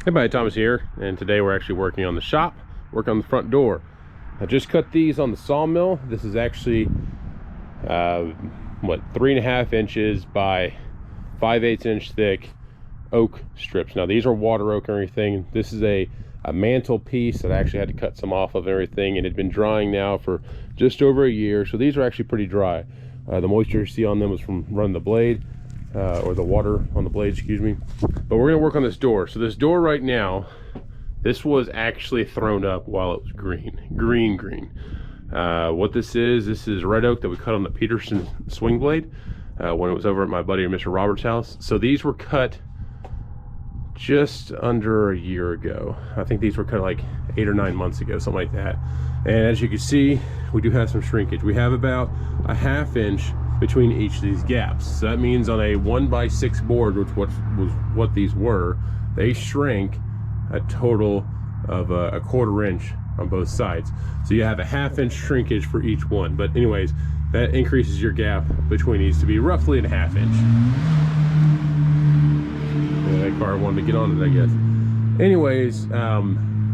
Hey buddy, Thomas here, and today we're actually working on the shop, working on the front door. I just cut these on the sawmill. This is actually what, 3.5 inches by 5/8 inch thick oak strips. Now these are water oak and everything. This is a mantle piece that I actually had to cut some off of and everything, and it had been drying now for just over a year, so these are actually pretty dry. The moisture you see on them was from running the blade, or the water on the blade, excuse me. But we're gonna work on this door. So this door right now, this was actually thrown up while it was green. What this is red oak that we cut on the Peterson swing blade when it was over at my buddy Mr. Robert's house. So these were cut just under a year ago. I think these were cut like 8 or 9 months ago, something like that. And as you can see, we do have some shrinkage. We have about a 1/2 inch between each of these gaps. So that means on a 1x6 board, which was what these were, they shrank a total of a 1/4 inch on both sides. So you have a 1/2 inch shrinkage for each one. But anyways, that increases your gap between these to be roughly a 1/2 inch. Yeah, that car wanted to get on it, I guess. Anyways,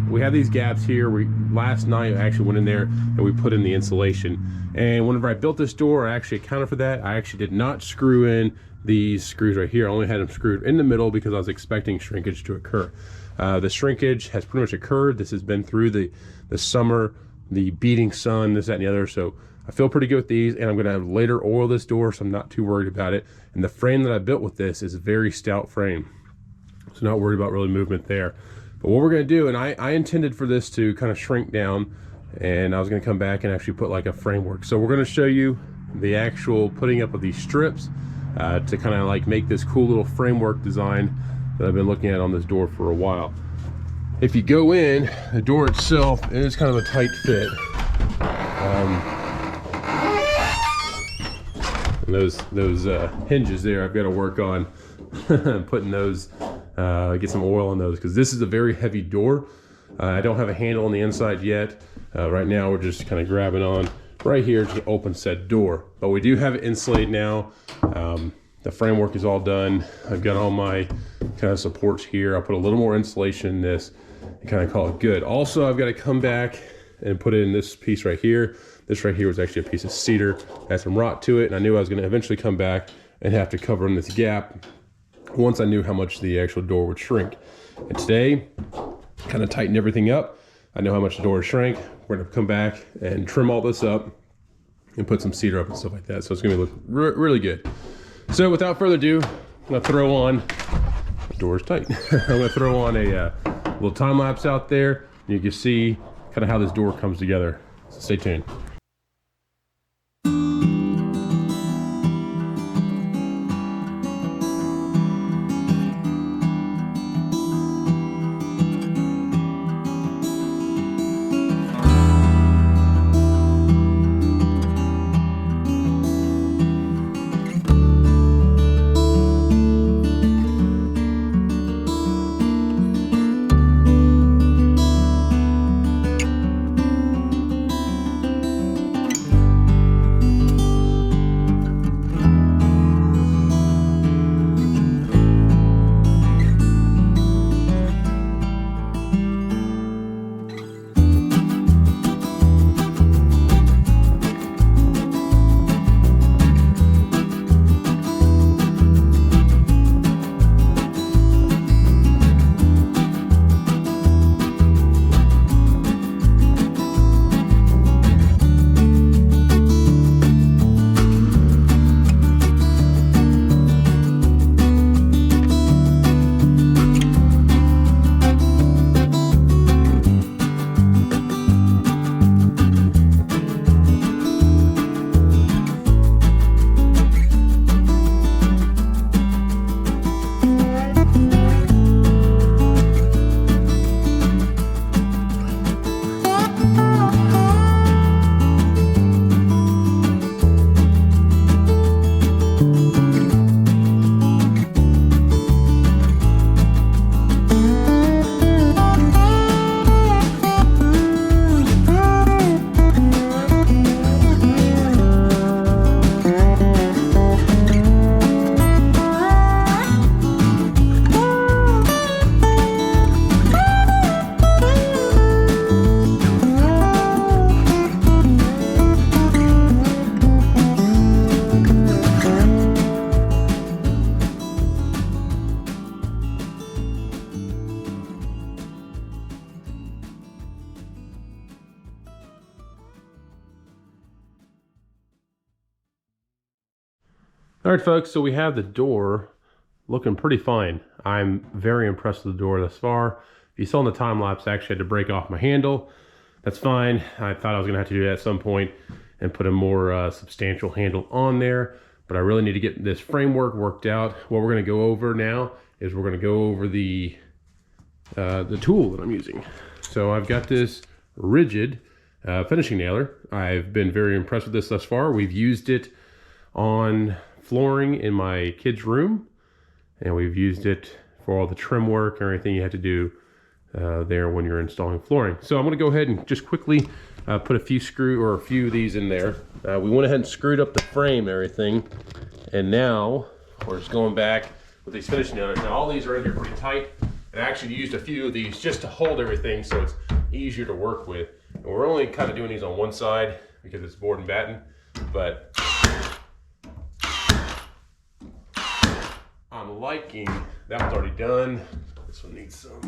we have these gaps here. Last night I actually went in there and we put in the insulation. And whenever I built this door, I actually accounted for that. I actually did not screw in these screws right here. I only had them screwed in the middle because I was expecting shrinkage to occur. The shrinkage has pretty much occurred. This has been through the summer, the beating sun, this, that, and the other. So I feel pretty good with these, and I'm gonna have later oil this door, so I'm not too worried about it. And the frame that I built with this is a very stout frame, so not worried about really movement there. But what we're gonna do, and I intended for this to kind of shrink down, and I was gonna come back and actually put like a framework. So we're gonna show you the actual putting up of these strips to kind of like make this cool little framework design that I've been looking at on this door for a while. If you go in, the door itself is kind of a tight fit. And those hinges there, I've got to work on putting those, get some oil on those, because this is a very heavy door. I don't have a handle on the inside yet. Right now we're just kind of grabbing on right here to open said door. But we do have it insulated now. The framework is all done. I've got all my kind of supports here. I'll put a little more insulation in this and kind of call it good. Also, I've got to come back and put in this piece right here. This right here was actually a piece of cedar. It had some rot to it, and I knew I was going to eventually come back and have to cover in this gap once I knew how much the actual door would shrink. And today, kind of tighten everything up. I know how much the door shrank. We're going to come back and trim all this up and put some cedar up and stuff like that. So it's going to look really good. So without further ado, I'm going to throw on, the door's tight. I'm going to throw on a little time lapse out there. You can see kind of how this door comes together. So stay tuned. All right, folks, so we have the door looking pretty fine. I'm very impressed with the door thus far. If you saw in the time lapse, I actually had to break off my handle. That's fine. I thought I was gonna have to do that at some point and put a more substantial handle on there, but I really need to get this framework worked out. What we're gonna go over now is we're gonna go over the tool that I'm using. So I've got this Ridgid finishing nailer. I've been very impressed with this thus far. We've used it on flooring in my kids' room, and we've used it for all the trim work and everything you have to do there when you're installing flooring. So I'm going to go ahead and just quickly put a few of these in there. We went ahead and screwed up the frame and everything, and now we're just going back with these finishing nailers. Now all these are in here pretty tight, and I actually used a few of these just to hold everything so it's easier to work with. And we're only kind of doing these on one side because it's board and batten, but I'm liking, that one's already done. This one needs some.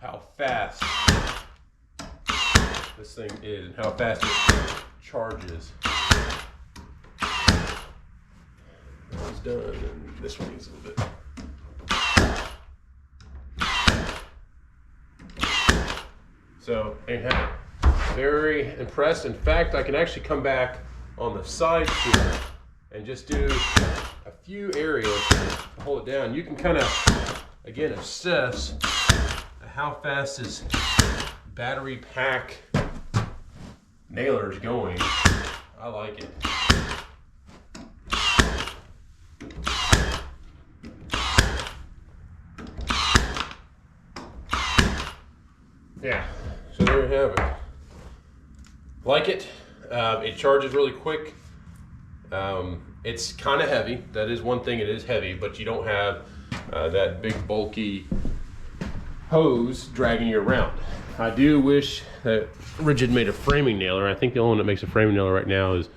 How fast this thing is and how fast it charges. That one's done, and this one needs a little bit. So, anyhow, very impressed. In fact, I can actually come back on the side here and just do a few areas to hold it down. You can kind of, again, assess how fast this battery pack nailer is going. I like it. Yeah, so there you have it. Like it. It charges really quick. It's kind of heavy. That is one thing, it is heavy, but you don't have that big bulky hose dragging you around. I do wish that Ridgid made a framing nailer. I think the only one that makes a framing nailer right now is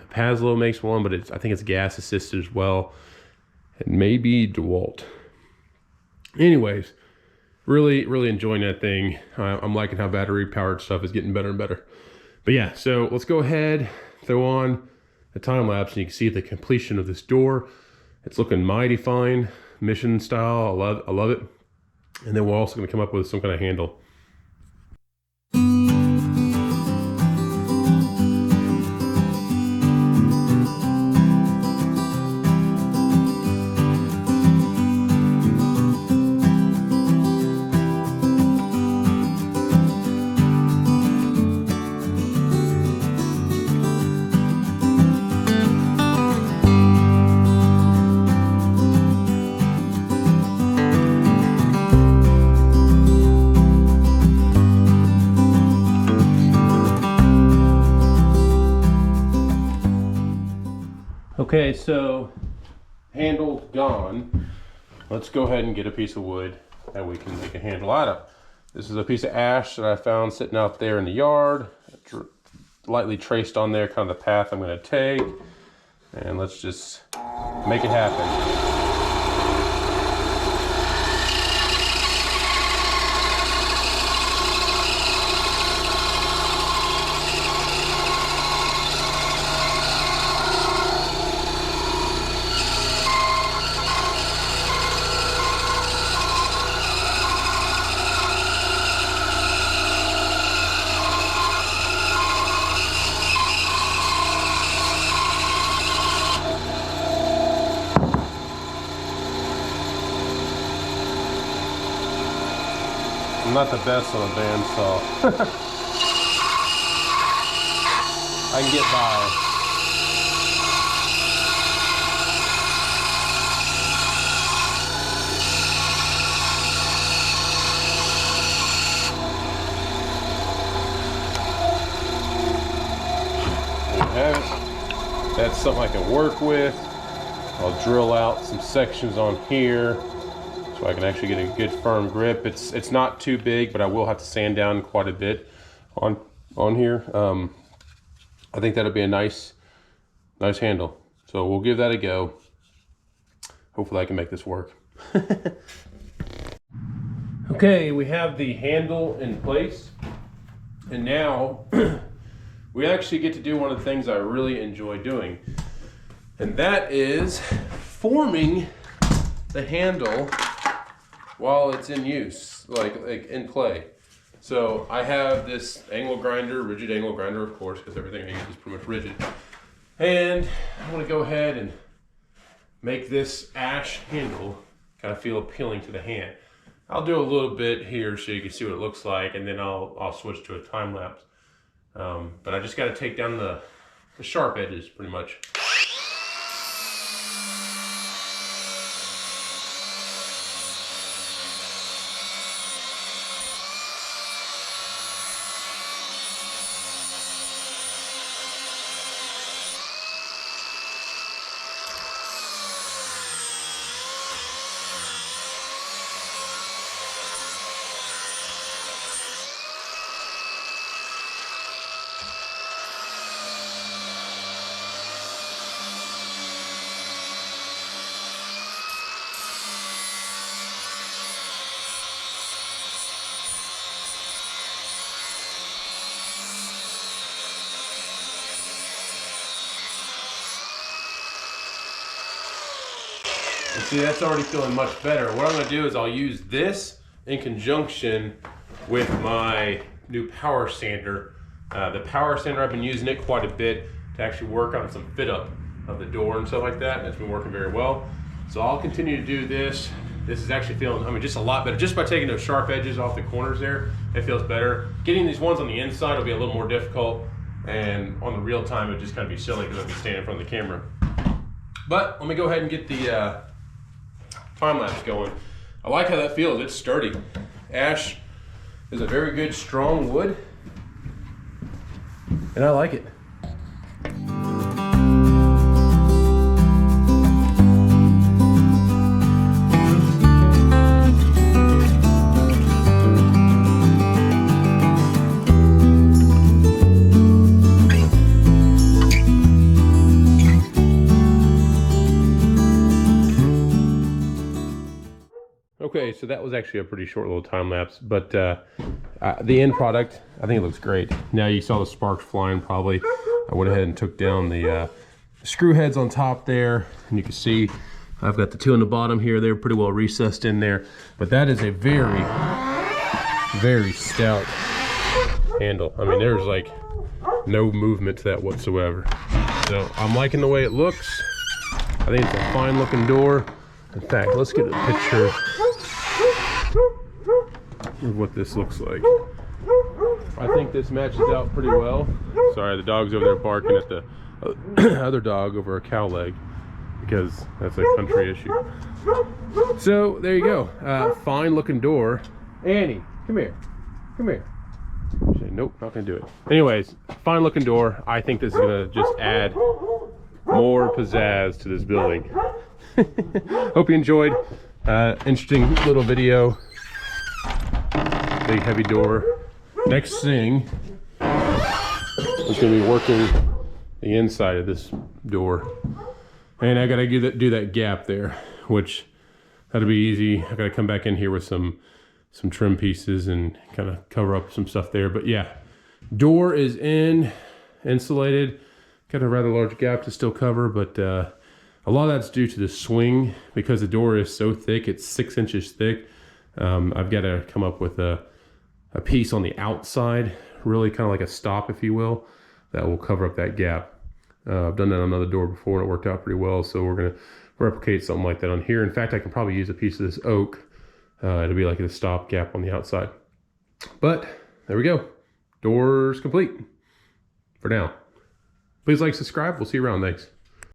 Paslow makes one, but I think it's gas assisted as well. And maybe DeWalt. Anyways, really enjoying that thing. I'm liking how battery powered stuff is getting better and better. But yeah, so let's go ahead, throw on the time lapse, and you can see the completion of this door. It's looking mighty fine, mission style. I love it. And then we're also going to come up with some kind of handle. Okay, so handle gone. Let's go ahead and get a piece of wood that we can make a handle out of. This is a piece of ash that I found sitting out there in the yard. Lightly traced on there, kind of the path I'm going to take. And let's just make it happen. I'm not the best on a bandsaw. I can get by. There you have it. That's something I can work with. I'll drill out some sections on here so I can actually get a good firm grip. It's not too big, but I will have to sand down quite a bit on here. I think that'll be a nice handle. So we'll give that a go. Hopefully I can make this work. Okay, we have the handle in place, and now we actually get to do one of the things I really enjoy doing. And that is forming the handle while it's in use, like in play. So I have this angle grinder, Ridgid angle grinder, of course, because everything I use is pretty much Ridgid. And I'm gonna go ahead and make this ash handle kind of feel appealing to the hand. I'll do a little bit here so you can see what it looks like, and then I'll switch to a time lapse. But I just got to take down the sharp edges pretty much. See, that's already feeling much better. What I'm gonna do is I'll use this in conjunction with my new power sander. The power sander, I've been using it quite a bit to actually work on some fit up of the door and stuff like that. And it's been working very well. So I'll continue to do this. This is actually feeling, I mean, just a lot better. Just by taking those sharp edges off the corners there, it feels better. Getting these ones on the inside will be a little more difficult. And on the real time, it'd just kind of be silly because I'd be standing in front of the camera. But let me go ahead and get the time-lapse going. I like how that feels. It's sturdy. Ash is a very good, strong wood, and I like it. Okay, so that was actually a pretty short little time lapse, but the end product, I think it looks great. Now you saw the sparks flying probably. I went ahead and took down the screw heads on top there, and you can see I've got the two on the bottom here. They're pretty well recessed in there, but that is a very, very stout handle. I mean, there's like no movement to that whatsoever. So I'm liking the way it looks. I think it's a fine looking door. In fact, let's get a picture of what this looks like. I think this matches out pretty well. Sorry, the dog's over there barking at the other dog over a cow leg because that's a country issue. So there you go. Fine looking door. Annie, come here. Come here. Say, nope, not gonna do it. Anyways, fine looking door. I think this is gonna just add more pizzazz to this building. Hope you enjoyed. Interesting little video. Big heavy door. Next thing is going to be working the inside of this door, and I got to do that gap there, which that'll be easy. I got to come back in here with some trim pieces and kind of cover up some stuff there. But yeah, door is insulated. Got a rather large gap to still cover, but a lot of that's due to the swing because the door is so thick. It's 6 inches thick. I've got to come up with a piece on the outside, really kind of like a stop, if you will, that will cover up that gap. I've done that on another door before and it worked out pretty well. So we're going to replicate something like that on here. In fact, I can probably use a piece of this oak. It'll be like a stop gap on the outside. But there we go. Door's complete for now. Please like, subscribe. We'll see you around. Thanks.